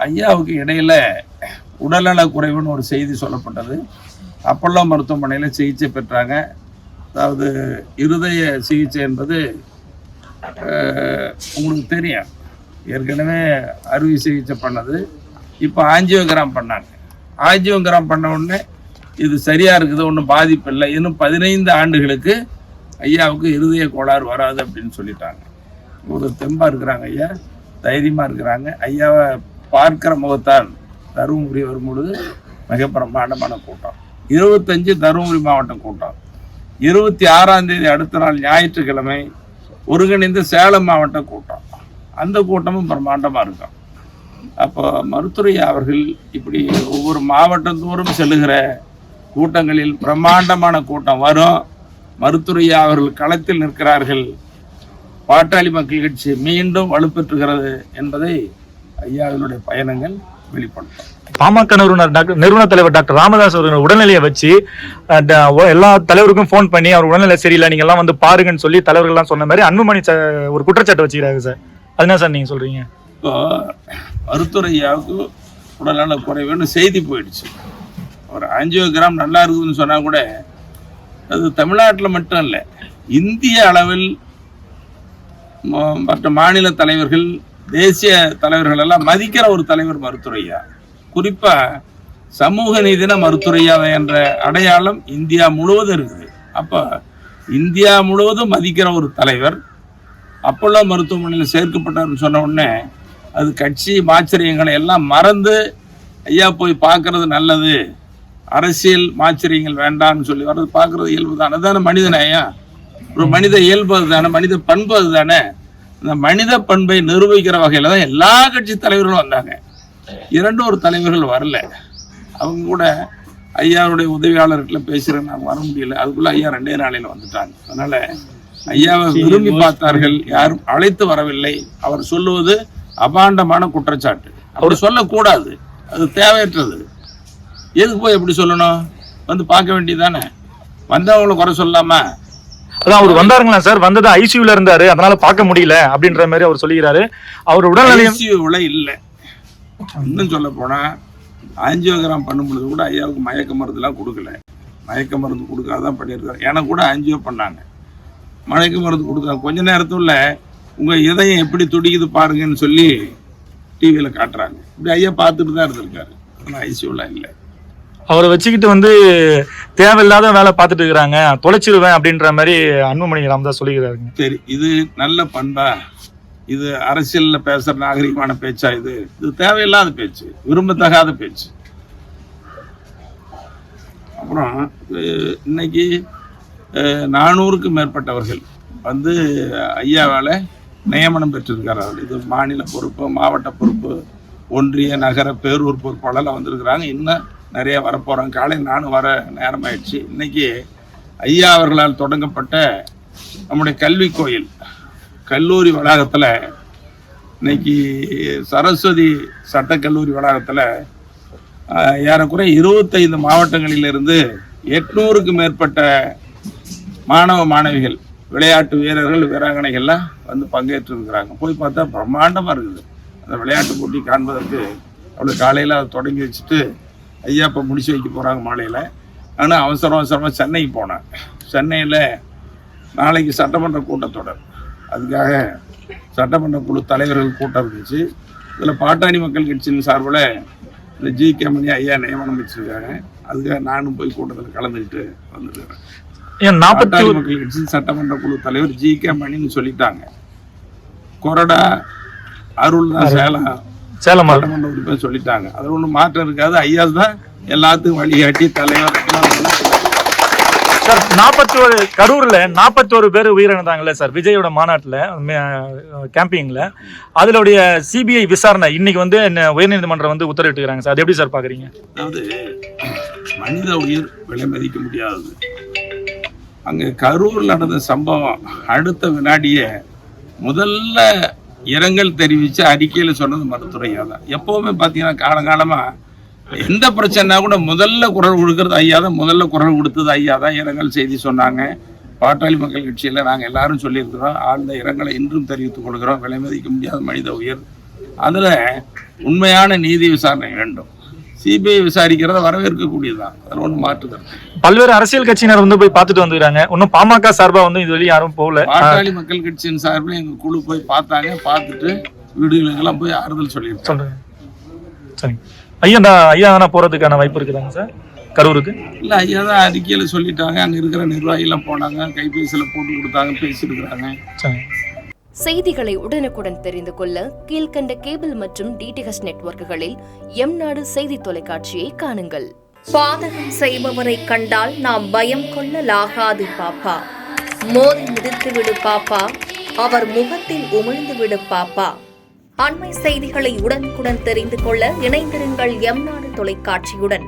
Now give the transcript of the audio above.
ஐயாவுக்கு இடையில உடல்நல குறைவுன்னு ஒரு செய்தி சொல்லப்பட்டது. அப்பல்லோ மருத்துவமனையில் சிகிச்சை பெற்றாங்க. அதாவது இருதய சிகிச்சை என்பது உங்களுக்கு தெரியும், ஏற்கனவே அறுவை சிகிச்சை பண்ணது. இப்போ ஆஞ்சியோகிராம் பண்ணாங்க. ஆஞ்சியோகிராம் பண்ண உடனே இது சரியாக இருக்குது, ஒன்றும் பாதிப்பு இல்லை, இன்னும் 15 ஆண்டுகளுக்கு ஐயாவுக்கு இருதய கோளாறு வராது அப்படின்னு சொல்லிட்டாங்க. ஒரு தெம்பாக இருக்கிறாங்க ஐயா, தைரியமாக இருக்கிறாங்க. ஐயாவை பார்க்கிற முகத்தால் தருமபுரி வரும்பொழுது மிக பிரம்மாண்டமான கூட்டம். 25 தருமபுரி மாவட்டம் கூட்டம். 26ஆம் தேதி அடுத்த நாள் ஞாயிற்றுக்கிழமை ஒருங்கிணைந்த சேலம் மாவட்ட கூட்டம். அந்த கூட்டமும் பிரம்மாண்டமாக இருக்கும். அப்போ மருத்துவ அவர்கள் இப்படி ஒவ்வொரு மாவட்டத்தோறும் செல்லுகிற கூட்டங்களில் பிரம்மாண்டமான கூட்டம் வரும். மருத்துவ அவர்கள் களத்தில் நிற்கிறார்கள். பாட்டாளி மக்கள் கட்சி மீண்டும் வலுப்பெற்றுகிறது என்பதை ஐயாவினுடைய பயணங்கள் வெளிப்படுத்தும். பாமக நிறுவன தலைவர் டாக்டர் ராமதாஸ் அவர்கள் உடல்நிலையை வச்சு எல்லா தலைவருக்கும் ஃபோன் பண்ணி அவர் உடல்நிலை சரியில்லை, நீங்க எல்லாம் வந்து பாருங்கன்னு சொல்லி தலைவர்கள்லாம் சொன்ன மாதிரி அன்புமணி ஒரு குற்றச்சாட்டு வச்சுக்கிறாங்க சார். அதுனா சார் நீங்க சொல்றீங்க? இப்போ மருத்துவரையாவுக்கு உடல்நல குறைவுன்னு செய்தி போயிடுச்சு. ஒரு ஆஞ்சியோகிராம் நல்லா இருக்குதுன்னு சொன்னா கூட அது தமிழ்நாட்டில் மட்டும் இல்லை, இந்திய அளவில் மற்ற மாநில தலைவர்கள், தேசிய தலைவர்கள் எல்லாம் மதிக்கிற ஒரு தலைவர் மருத்துவரையா. குறிப்பா சமூக நீதின மருத்துவரையா என்ற அடையாளம் இந்தியா முழுவதும் இருக்குது. அப்ப இந்தியா முழுவதும் மதிக்கிற ஒரு தலைவர் அப்பல்லோ மருத்துவமனையில் சேர்க்கப்பட்டார்னு சொன்ன உடனே அது கட்சி மாச்சரியங்களை எல்லாம் மறந்து ஐயா போய் பார்க்கறது நல்லது, அரசியல் மாச்சரியங்கள் வேண்டாம்னு சொல்லி வர்றது பார்க்கறது இயல்பு தானே. அதுதானே மனிதனையா, ஒரு மனித இயல்பு அதுதானே, மனித பண்பு அதுதானே. இந்த மனித பண்பை நிரூபிக்கிற வகையில் தான் எல்லா கட்சி தலைவர்களும் வந்தாங்க. ஒரு தலைவர்கள் வரல. அவங்க கூட ஐயாவுடைய உதவியாளர்கிட்ட பேசுகிறேன், நாங்கள் வர முடியல. அதுக்குள்ள ஐயா 2 நாளையில் வந்துட்டாங்க. அதனால ஐயாவை விரும்பி பார்த்தார்கள், யாரும் அழைத்து வரவில்லை. அவர் சொல்லுவது அபாண்டமான குற்றச்சாட்டு. அப்படி சொல்லக்கூடாது, அது தேவையற்றது. எதுக்கு போய் எப்படி சொல்லணும்? வந்து பார்க்க வேண்டியதானே, வந்தவங்களை குறை சொல்லாமா? அதான் அவர் வந்தாருங்களா சார், வந்தது ஐசியூல இருந்தாரு, அதனால பார்க்க முடியல அப்படின்ற மாதிரி அவர் சொல்லுகிறாரு. அவர் உடல்நிலை ஐசியூல இல்லை. இன்னும் சொல்ல போனா ஆஞ்சியோகிராம் பண்ணும் பொழுது கூட ஐயாவுக்கு மயக்க மருந்துலாம் கொடுக்கல. மயக்க மருந்து கொடுக்காதான் பண்ணியிருக்காரு. எனக்கு கூட ஆஞ்சியோ பண்ணாங்க, மயக்க மருந்து கொடுத்தாங்க. கொஞ்ச நேரத்துல உங்க இதயம் எப்படி துடிக்குது பாருங்கன்னு சொல்லி டிவியில காட்டுறாங்க. இப்படி ஐயா பார்த்துட்டு தான் இருந்திருக்காரு. ஆனால் ஐசியூல இல்லை. அவரை வச்சுக்கிட்டு வந்து தேவையில்லாத வேலை பார்த்துட்டு இருக்கிறாங்க, தொலைச்சிருவேன் அப்படின்ற மாதிரி அன்புமணி ராமதாஸ் சொல்லிக்கிறாருங்க. சரி, இது நல்ல பண்பா? இது அரசியல்ல பேசுற நாகரிகமான பேச்சா? இது தேவையில்லாத பேச்சு, விரும்பத்தகாத பேச்சு. அப்புறம் இன்னைக்கு 400க்கும் மேற்பட்டவர்கள் வந்து ஐயாவால் நியமனம் பெற்றிருக்கிறார்கள். இது மாநில பொறுப்பு, மாவட்ட பொறுப்பு, ஒன்றிய, நகர, பேரூர் பொறுப்பாளர்லாம் வந்திருக்கிறாங்க. இன்னும் நிறைய வரப்போகிறாங்க. காலை நானும் வர நேரமாயிடுச்சு. இன்னைக்கு ஐயா அவர்களால் தொடங்கப்பட்ட நம்முடைய கல்வி கோயில் கல்லூரி வளாகத்தில், இன்னைக்கு சரஸ்வதி சட்டக்கல்லூரி வளாகத்தில் ஏறக்குறைய 25 மாவட்டங்களிலிருந்து 800க்கும் மேற்பட்ட மாணவ மாணவிகள், விளையாட்டு வீரர்கள், வீராங்கனைகள்லாம் வந்து பங்கேற்று இருக்கிறாங்க. போய் பார்த்தா பிரம்மாண்டமாக இருக்குது. அந்த விளையாட்டு போட்டி காண்பதற்கு அவ்வளோ காலையில் அதை தொடங்கி வச்சுட்டு ஐயா இப்போ முடிச்சு வைக்க போகிறாங்க மாலையில். ஆனால் அவசரமாக சென்னைக்கு போனேன். சென்னையில் நாளைக்கு சட்டமன்ற கூட்டத்தொடர், அதுக்காக சட்டமன்ற குழு தலைவர்கள் கூட்டம் இருந்துச்சு. இதில் பாட்டாளி மக்கள் கட்சியின் சார்பில் இந்த ஜி.கே. மணி ஐயா நியமனம் வச்சுருக்காங்க. அதுக்காக நானும் போய் கூட்டத்தில் கலந்துக்கிட்டு வந்துருக்கிறேன். பாட்டாளி மக்கள் கட்சி சட்டமன்ற குழு தலைவர் ஜி.கே. மணின்னு சொல்லிட்டாங்க. கொறடா அருள் தான் சேலம் சட்டமன்ற உறுப்பினர் சொல்லிட்டாங்க. அதில் ஒன்றும் மாற்றம் இருக்காது. ஐயா தான் எல்லாத்துக்கும் வழிகாட்டி தலைவர். சார், 41 கரூர்ல 41 பேர் உயிரிழந்தாங்கல்ல சார், விஜயோட மாநாட்டில் கேம்பிங்ல. அதனுடைய சிபிஐ விசாரணை இன்னைக்கு வந்து உயர்நீதிமன்றம் வந்து உத்தரவிட்டுக்கிறாங்க சார். அது எப்படி சார் பாக்குறீங்க? அதாவது மனித உயிர் விலை மதிக்க முடியாதது. அங்க கரூர்ல நடந்த சம்பவம் அடுத்த வினாடியே முதல்ல இரங்கல் தெரிவிச்சு அறிக்கையில சொன்னது மருத்துவரையா தான். எப்பவுமே பாத்தீங்கன்னா காலகாலமா எந்த பிரச்சனைனா கூட முதல்ல குரல் கொடுக்கறது ஐயா தான். முதல்ல குரல் கொடுத்தது ஐயா தான். இரங்கல் செய்தி சொன்னாங்க. பாட்டாளி மக்கள் கட்சியில் நாங்கள் எல்லாரும் சொல்லியிருக்கிறோம். ஆழ்ந்த இரங்கலை இன்றும் தெரிவித்துக் கொள்கிறோம். விலை மதிக்க முடியாத மனித உயிர். அதில் உண்மையான நீதி விசாரணை வேண்டும். சிபிஐ விசாரிக்கிறத வரவேற்கக்கூடியதுதான், அதில் ஒன்றும் மாற்றுக்கிறது. பல்வேறு அரசியல் கட்சியினர் வந்து போய் பார்த்துட்டு வந்துருக்காங்க. இன்னும் பாமக சார்பா வந்து இது வெளியே யாரும் போகல. பாட்டாளி மக்கள் கட்சியின் சார்பில் எங்கள் குழு போய் பார்த்தாங்க. பார்த்துட்டு வீடுகளுக்கெல்லாம் போய் ஆறுதல் சொல்லியிருக்கோம். சொல்றேன். சரிங்க ஐயா, ஐயா தானே போறதுக்கான வாய்ப்பு இருக்குதாங்க சார் கரூருக்கு? இல்லை, ஐயா தான் அறிக்கையில் சொல்லிட்டாங்க. அங்கே இருக்கிற நிர்வாகிலாம் போனாங்க, கைபேசியில் போட்டு கொடுத்தாங்க, பேசியிருக்கிறாங்க. சரி. செய்திகளை உடனுக்குடன் தெரிந்து கொள்ள கீழ்கண்ட கேபிள் மற்றும் டிடிஹெச் நெட்வொர்க்குகளில் எம்நாடு செய்தி தொலைக்காட்சியை காணுங்கள். பாதகம் செய்பவரை கண்டால் நாம் பயம் கொள்ளலாகாது பாப்பா. மோதி மிதித்து விடு பாப்பா, அவர் முகத்தில் உமிழ்ந்து விடு பாப்பா. அண்மை செய்திகளை உடனுக்குடன் தெரிந்து கொள்ள இணைந்திருங்கள் எம்நாடு தொலைக்காட்சியுடன்.